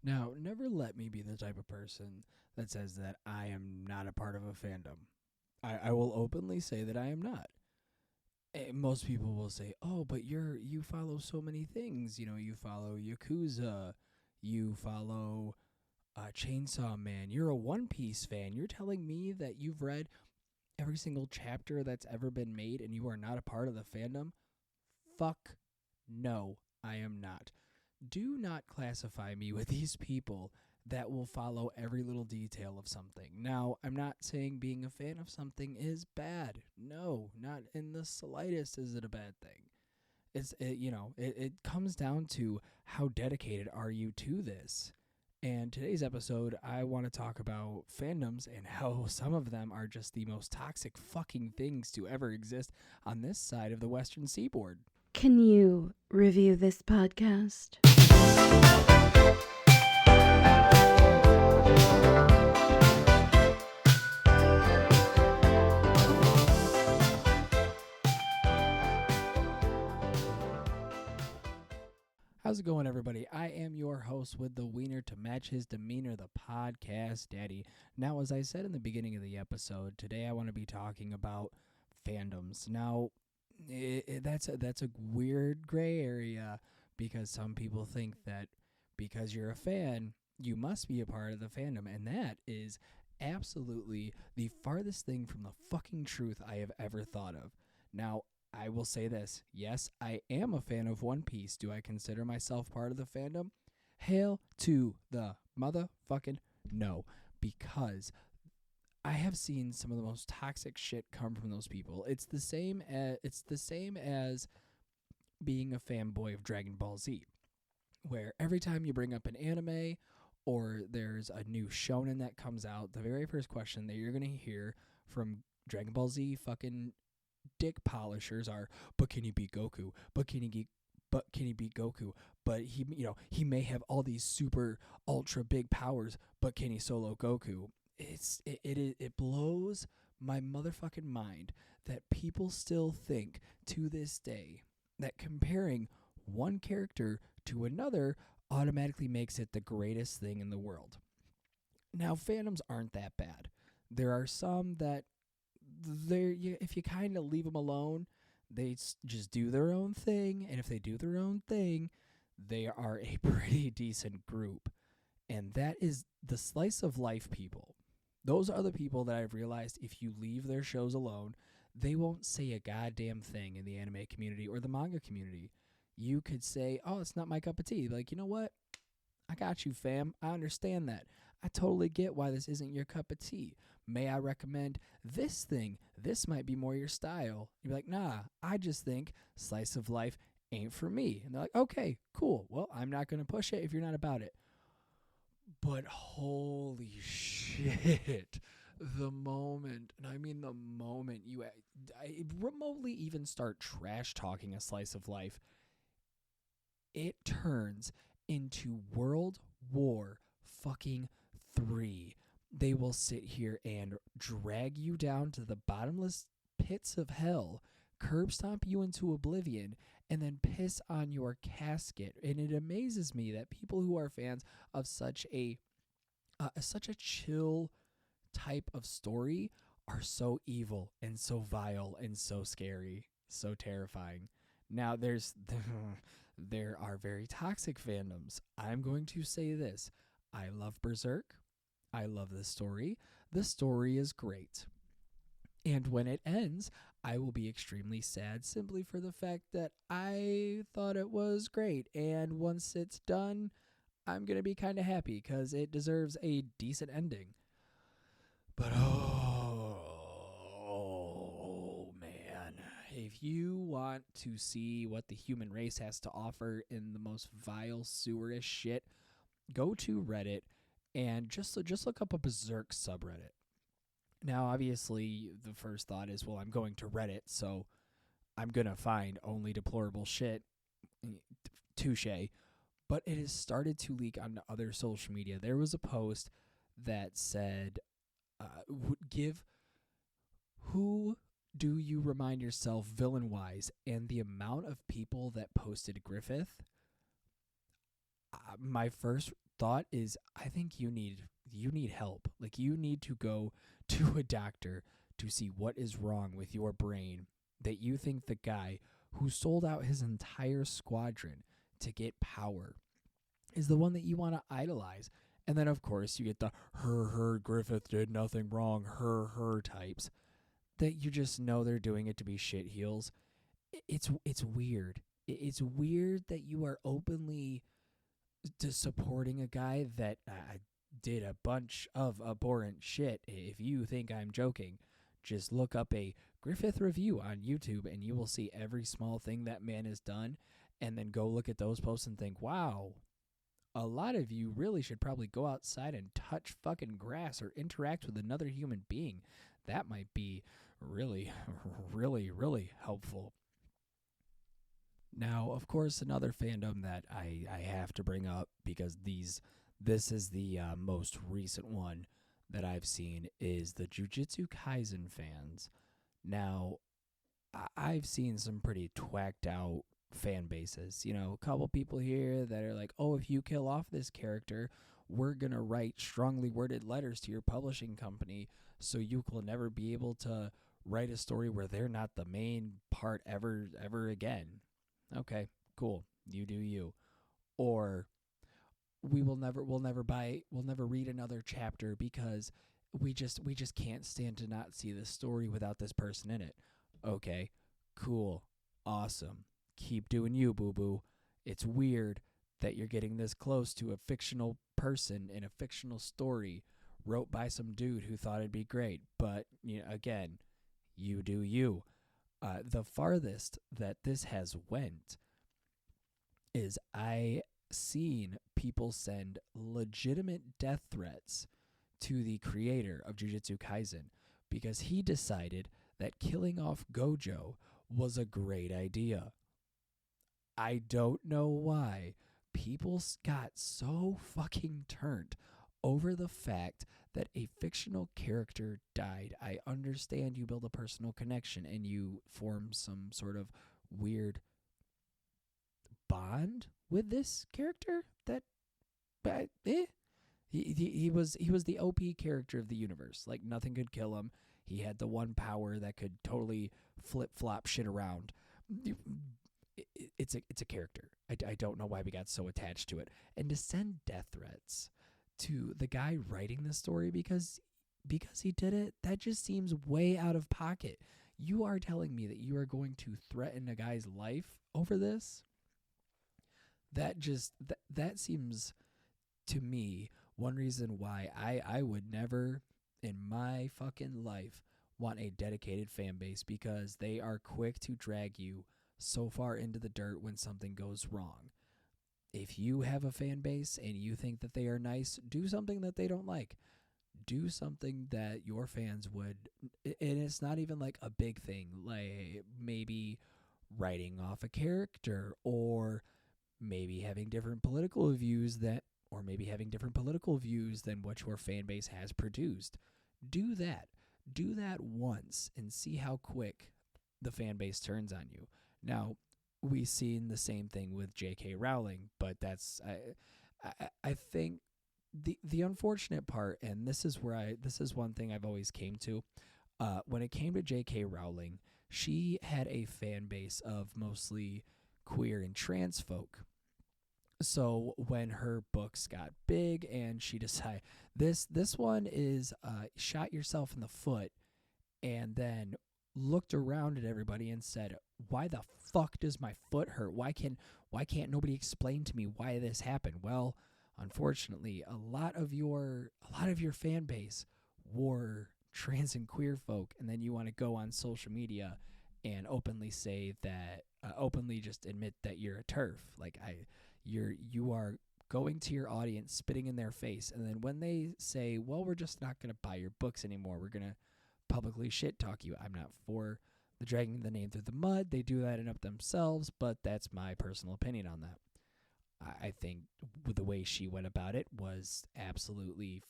Now, never let me be the type of person that says that I am not a part of a fandom. I will openly say that I am not. Most people will say, "Oh, but you follow so many things. You know, you follow Yakuza, you follow Chainsaw Man. You're a One Piece fan. You're telling me that you've read every single chapter that's ever been made and you are not a part of the fandom?" Fuck no, I am not. Do not classify me with these people that will follow every little detail of something. Now, I'm not saying being a fan of something is bad. No, not in the slightest is it a bad thing. It comes down to how dedicated are you to this. And today's episode, I want to talk about fandoms and how some of them are just the most toxic fucking things to ever exist on this side of the Western Seaboard. Can you review this podcast? How's it going, everybody? I am your host with the wiener to match his demeanor, the podcast daddy. Now, as I said in the beginning of the episode, today I want to be talking about fandoms. Now, that's a weird gray area because some people think that because you're a fan, you must be a part of the fandom, and that is absolutely the farthest thing from the fucking truth I have ever thought of. Now, I will say this. Yes, I am a fan of One Piece. Do I consider myself part of the fandom? Hail to the motherfucking no. Because I have seen some of the most toxic shit come from those people. It's the same as being a fanboy of Dragon Ball Z, where every time you bring up an anime or there's a new shonen that comes out, the very first question that you're going to hear from Dragon Ball Z fucking dick polishers are, but can he beat Goku? But can he beat Goku? But he may have all these super ultra big powers, but can he solo Goku? It blows my motherfucking mind that people still think to this day that comparing one character to another automatically makes it the greatest thing in the world. Now, fandoms aren't that bad. There are some that if you kind of leave them alone, they just do their own thing, and if they do their own thing, they are a pretty decent group. And that is the slice of life people. Those are the people that I've realized if you leave their shows alone, they won't say a goddamn thing in the anime community or the manga community. You could say, "Oh, it's not my cup of tea." Like, you know what? I got you, fam. I understand that. I totally get why this isn't your cup of tea. May I recommend this thing? This might be more your style. You'd be like, "Nah, I just think slice of life ain't for me." And they're like, "Okay, cool. Well, I'm not going to push it if you're not about it." But holy shit, the moment you remotely even start trash talking a slice of life, it turns into World War fucking 3. They will sit here and drag you down to the bottomless pits of hell, curb stomp you into oblivion, and then piss on your casket. And it amazes me that people who are fans of such a chill type of story are so evil and so vile and so scary, so terrifying. Now, there are very toxic fandoms. I'm going to say this. I love Berserk. I love this story. The story is great. And when it ends, I will be extremely sad simply for the fact that I thought it was great. And once it's done, I'm going to be kind of happy because it deserves a decent ending. But oh man, if you want to see what the human race has to offer in the most vile, sewerish shit, go to Reddit and just look up a Berserk subreddit. Now, obviously, the first thought is, well, I'm going to Reddit, so I'm going to find only deplorable shit. Touche. But it has started to leak onto other social media. There was a post that said, who do you remind yourself villain-wise? And the amount of people that posted Griffith, my first thought is, I think you need help. Like, you need to go to a doctor to see what is wrong with your brain, that you think the guy who sold out his entire squadron to get power is the one that you want to idolize. And then, of course, you get the her Griffith did nothing wrong, her types that you just know they're doing it to be shit heels. It's weird. It's weird that you are openly supporting a guy that did a bunch of abhorrent shit. If you think I'm joking, just look up a Griffith review on YouTube and you will see every small thing that man has done, and then go look at those posts and think, wow, a lot of you really should probably go outside and touch fucking grass or interact with another human being. That might be really, really, really helpful. Now, of course, another fandom that I have to bring up, because this is the most recent one that I've seen, is the Jujutsu Kaisen fans. Now, I've seen some pretty twacked out fan bases. You know, a couple people here that are like, oh, if you kill off this character, we're going to write strongly worded letters to your publishing company so you will never be able to write a story where they're not the main part ever again. Okay, cool. You do you. Or we'll never read another chapter because we just can't stand to not see this story without this person in it. Okay, cool. Awesome. Keep doing you, boo-boo. It's weird that you're getting this close to a fictional person in a fictional story wrote by some dude who thought it'd be great. But, you know, again, you do you. The farthest that this has went is I seen people send legitimate death threats to the creator of Jujutsu Kaisen because he decided that killing off Gojo was a great idea. I don't know why people got so fucking turned over the fact that a fictional character died. I understand you build a personal connection and you form some sort of weird bond with this character that, but he was the OP character of the universe. Like, nothing could kill him. He had the one power that could totally flip flop shit around. It's a character. I don't know why we got so attached to it. And to send death threats to the guy writing the story because he did it, that just seems way out of pocket. You are telling me that you are going to threaten a guy's life over this? That seems to me one reason why I would never in my fucking life want a dedicated fan base, because they are quick to drag you so far into the dirt when something goes wrong. If you have a fan base and you think that they are nice, do something that they don't like. Do something that your fans would, and it's not even like a big thing, like maybe writing off a character, or maybe having different political views than what your fan base has produced. Do that. Do that once and see how quick the fan base turns on you. Now, we've seen the same thing with J.K. Rowling, but that's I think the unfortunate part, and this is one thing I've always came to. When it came to J.K. Rowling, she had a fan base of mostly queer and trans folk. So when her books got big and she decided this one is shot yourself in the foot, and then looked around at everybody and said, why the fuck does my foot hurt? Why can't nobody explain to me why this happened? Well, unfortunately, a lot of your fan base were trans and queer folk, and then you want to go on social media and openly say that, openly just admit that you're a TERF. Like, you are going to your audience, spitting in their face, and then when they say, well, we're just not going to buy your books anymore, we're going to publicly shit talk you. I'm not for the dragging the name through the mud. They do that and up themselves, but that's my personal opinion on that. I think the way she went about it was absolutely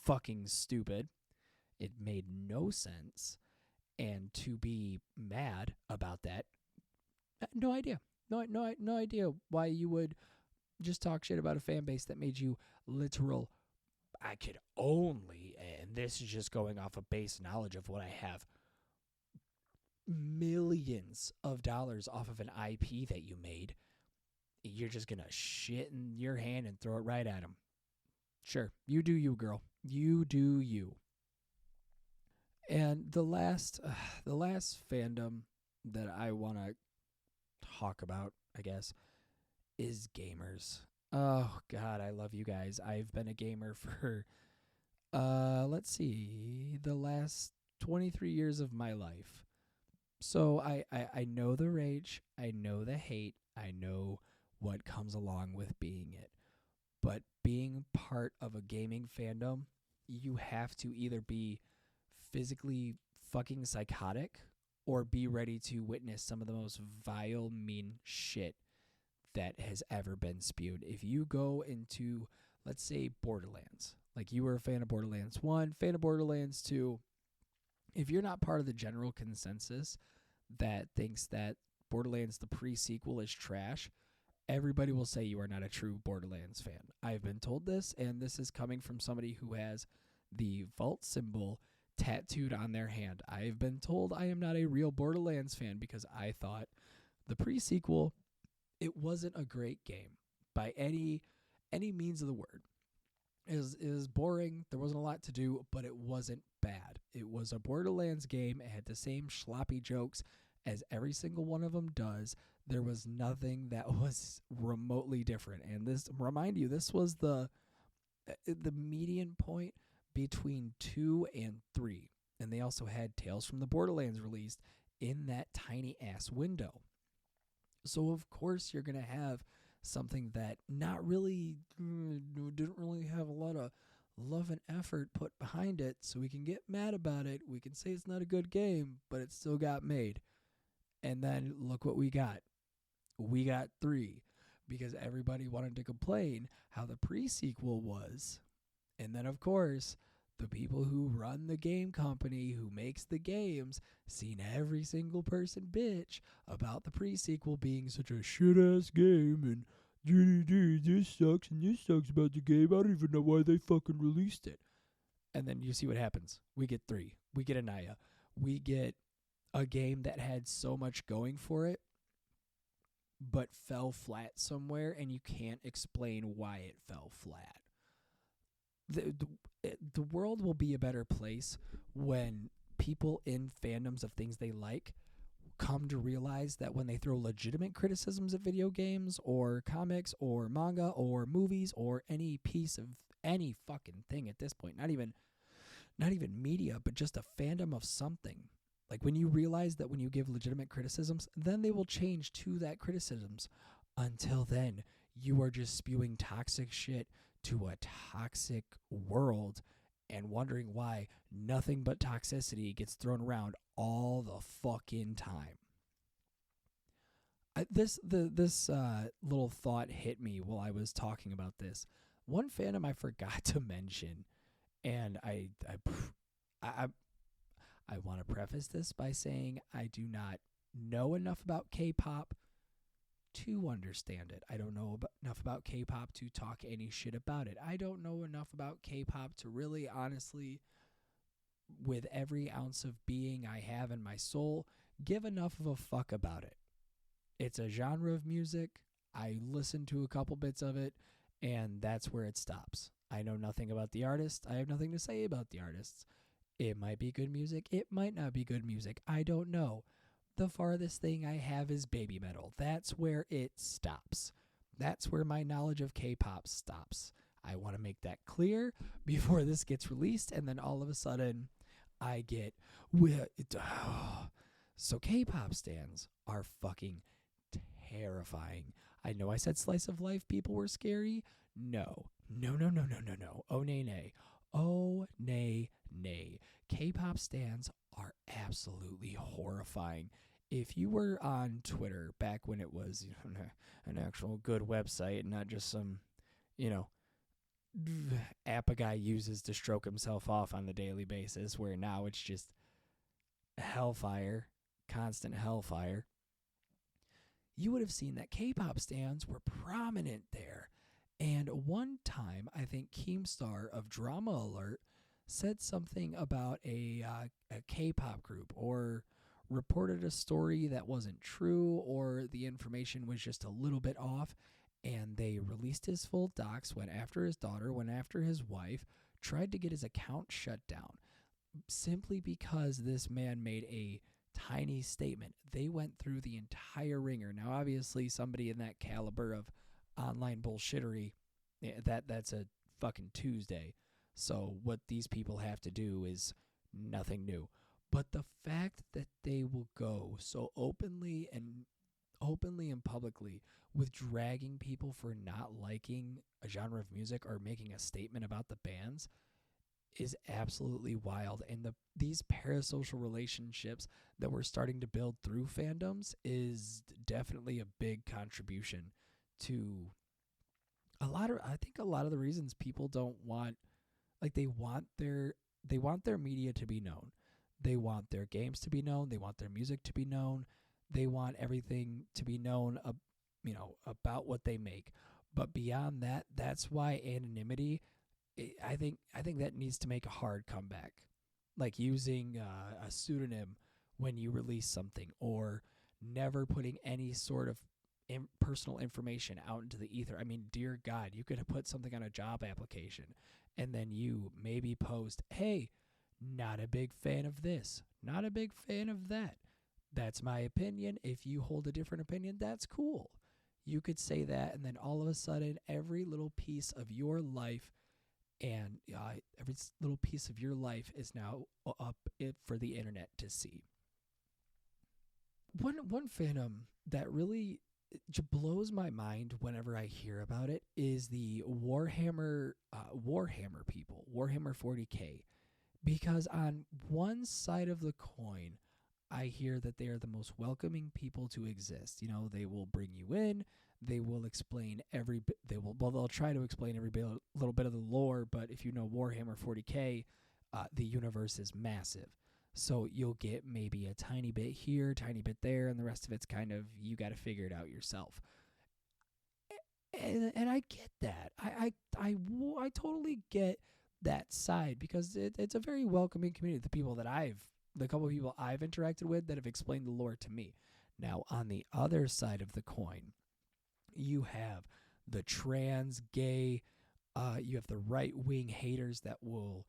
fucking stupid. It made no sense. And to be mad about that, no idea. No idea why you would just talk shit about a fan base that made you literal. I could only, and this is just going off of base knowledge of what I have, millions of dollars off of an IP that you made. You're just going to shit in your hand and throw it right at them. Sure, you do you, girl. You do you. And the last fandom that I want to talk about, I guess, is gamers. Oh God, I love you guys. I've been a gamer for let's see, the last 23 years of my life. So I know the rage, I know the hate, I know what comes along with being it. But being part of a gaming fandom, you have to either be physically fucking psychotic or be ready to witness some of the most vile, mean shit that has ever been spewed. If you go into, let's say, Borderlands, like you were a fan of Borderlands 1, fan of Borderlands 2, if you're not part of the general consensus that thinks that Borderlands, the pre-sequel, is trash, everybody will say you are not a true Borderlands fan. I've been told this, and this is coming from somebody who has the vault symbol tattooed on their hand. I've been told I am not a real Borderlands fan because I thought the pre-sequel, it wasn't a great game by any means of the word. It was boring. There wasn't a lot to do, but it wasn't bad. It was a Borderlands game. It had the same sloppy jokes as every single one of them does. There was nothing that was remotely different. And this, remind you, this was the median point between 2 and 3. And they also had Tales from the Borderlands released in that tiny ass window. So of course you're going to have something that not really didn't really have a lot of love and effort put behind it, so we can get mad about it. We can say it's not a good game, but it still got made. And then look what we got. We got 3 because everybody wanted to complain how the pre-sequel was. And then, of course, the people who run the game company, who makes the games, seen every single person bitch about the pre-sequel being such a shit-ass game and this sucks and this sucks about the game. I don't even know why they fucking released it. And then you see what happens. We get 3. We get Anaya. We get a game that had so much going for it, but fell flat somewhere, and you can't explain why it fell flat. The world will be a better place when people in fandoms of things they like come to realize that when they throw legitimate criticisms of video games or comics or manga or movies or any piece of any fucking thing at this point, not even media, but just a fandom of something. Like when you realize that when you give legitimate criticisms, then they will change to that criticisms. Until then, you are just spewing toxic shit to a toxic world and wondering why nothing but toxicity gets thrown around all the fucking time. This little thought hit me while I was talking about this. One fandom I forgot to mention, and I want to preface this by saying I do not know enough about K-pop to understand it. I don't know enough about K-pop to talk any shit about it. I don't know enough about K-pop to really honestly, with every ounce of being I have in my soul, give enough of a fuck about it. It's a genre of music. I listen to a couple bits of it, and that's where it stops. I know nothing about the artist. I have nothing to say about the artists. It might be good music. It might not be good music. I don't know. The farthest thing I have is baby metal. That's where it stops. That's where my knowledge of K-pop stops. I want to make that clear before this gets released, and then all of a sudden I get... So K-pop stans are fucking terrifying. I know I said slice of life people were scary. No. Oh, nay, nay. Oh, nay, nay. K-pop stans are absolutely horrifying. If you were on Twitter back when it was an actual good website and not just some, app a guy uses to stroke himself off on the daily basis, where now it's just hellfire, constant hellfire, you would have seen that K-pop stans were prominent there. And one time, I think Keemstar of Drama Alert said something about a K-pop group, or reported a story that wasn't true, or the information was just a little bit off, and they released his full docs, went after his daughter, went after his wife, tried to get his account shut down simply because this man made a tiny statement. They went through the entire ringer. Now, obviously, somebody in that caliber of online bullshittery, that's a fucking Tuesday. So what these people have to do is nothing new. But the fact that they will go so openly and publicly with dragging people for not liking a genre of music or making a statement about the bands is absolutely wild. And these parasocial relationships that we're starting to build through fandoms is definitely a big contribution to I think a lot of the reasons people don't want, like, they want their media to be known. They want their games to be known, they want their music to be known. They want everything to be known about what they make. But beyond that, that's why anonymity, I think that needs to make a hard comeback, like using a pseudonym when you release something, or never putting any sort of personal information out into the ether. I mean, dear God, you could have put something on a job application, and then you maybe post, "Hey, not a big fan of this, not a big fan of that. That's my opinion. If you hold a different opinion, that's cool." You could say that, and then all of a sudden, every little piece of your life is now up for the internet to see. One fandom that really blows my mind whenever I hear about it is the Warhammer people, Warhammer 40K, because on one side of the coin, I hear that they are the most welcoming people to exist. They will bring you in. They will explain they'll try to explain little bit of the lore, but if you know Warhammer 40K, the universe is massive. So you'll get maybe a tiny bit here, tiny bit there, and the rest of it's kind of, you got to figure it out yourself. And I get that. I totally get that side, because it's a very welcoming community. The couple of people I've interacted with that have explained the lore to me. Now, on the other side of the coin, you have the trans, gay, you have the right-wing haters that will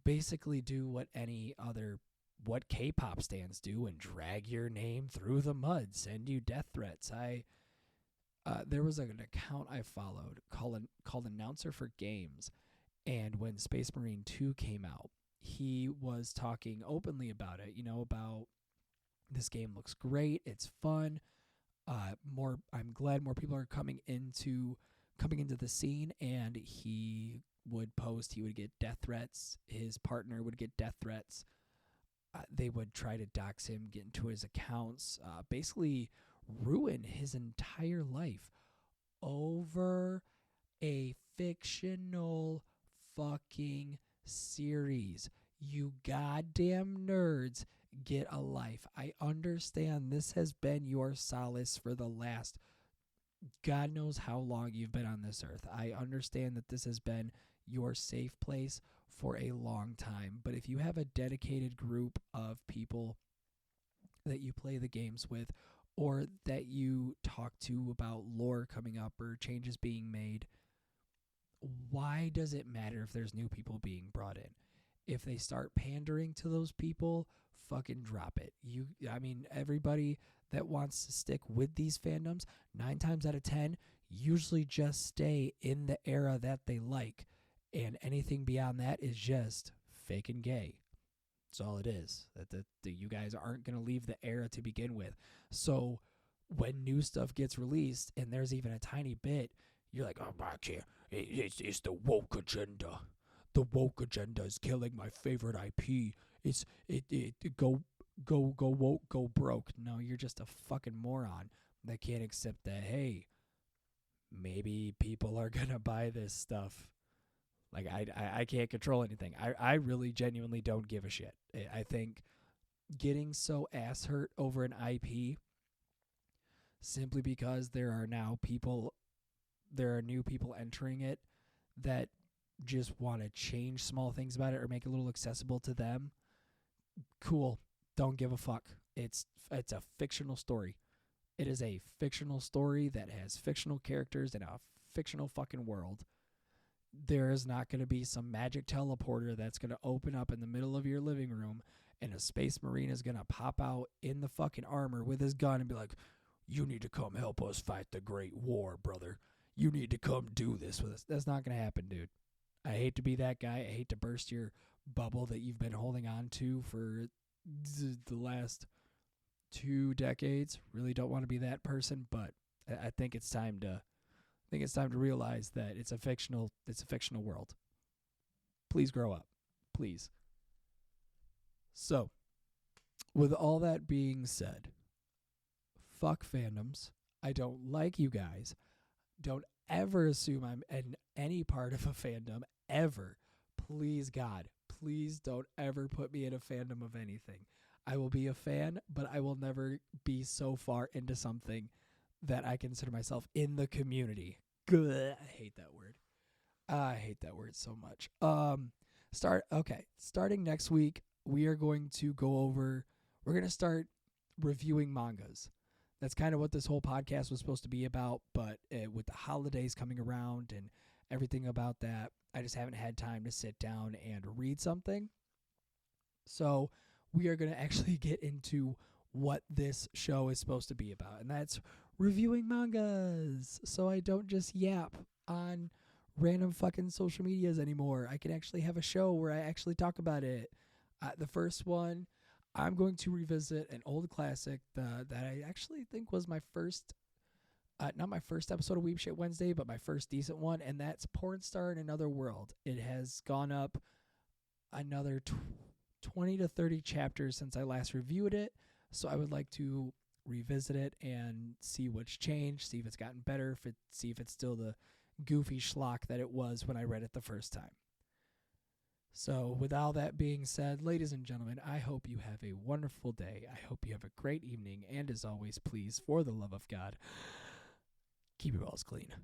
basically do what K-pop stans do, and drag your name through the mud, send you death threats. There was an account I followed called Announcer for Games, and when Space Marine 2 came out, he was talking openly about it, about this game looks great, it's fun. I'm glad more people are coming into the scene, and he would get death threats. His partner would get death threats. They would try to dox him, get into his accounts, basically ruin his entire life over a fictional fucking series. You goddamn nerds, get a life. I understand this has been your solace for the last God knows how long you've been on this earth. I understand that this has been your safe place for a long time. But if you have a dedicated group of people that you play the games with, or that you talk to about lore coming up or changes being made, why does it matter if there's new people being brought in? If they start pandering to those people, fucking drop it. Everybody that wants to stick with these fandoms, 9 times out of 10, usually just stay in the era that they like. And anything beyond that is just fake and gay. That's all it is. That you guys aren't going to leave the era to begin with. So when new stuff gets released, and there's even a tiny bit, you're like, "Oh, I can't. It's the woke agenda. The woke agenda is killing my favorite IP. Go woke, go broke." No, you're just a fucking moron that can't accept that, hey, maybe people are going to buy this stuff. Like, I can't control anything. I really genuinely don't give a shit. I think getting so ass hurt over an IP simply because there are new people entering it that just want to change small things about it or make it a little accessible to them. Cool. Don't give a fuck. It's a fictional story. It is a fictional story that has fictional characters in a fictional fucking world. There is not going to be some magic teleporter that's going to open up in the middle of your living room and a space marine is going to pop out in the fucking armor with his gun and be like, you need to come help us fight the Great War, brother. You need to come do this with us. That's not going to happen, dude. I hate to be that guy. I hate to burst your bubble that you've been holding on to for the last 2 decades. Really don't want to be that person, but I think it's time to realize that it's a fictional world. Please grow up. Please. So, with all that being said, fuck fandoms. I don't like you guys. Don't ever assume I'm in any part of a fandom, ever. Please, God, please don't ever put me in a fandom of anything. I will be a fan, but I will never be so far into something that I consider myself in the community. Good. I hate that word. I hate that word so much. Starting next week, we're going to start reviewing mangas. That's kind of what this whole podcast was supposed to be about, but with the holidays coming around and everything about that, I just haven't had time to sit down and read something. So we are going to actually get into what this show is supposed to be about, and that's reviewing mangas. So I don't just yap on random fucking social medias anymore. I can actually have a show where I actually talk about it. The first one, I'm going to revisit an old classic that I actually think was my first, not my first episode of Weeb Shit Wednesday, but my first decent one, and that's Porn Star in Another World. It has gone up another 20 to 30 chapters since I last reviewed it, so I would like to revisit it and see what's changed, see if it's gotten better, see if it's still the goofy schlock that it was when I read it the first time. So with all that being said, ladies and gentlemen, I hope you have a wonderful day. I hope you have a great evening. And as always, please, for the love of God, keep your balls clean.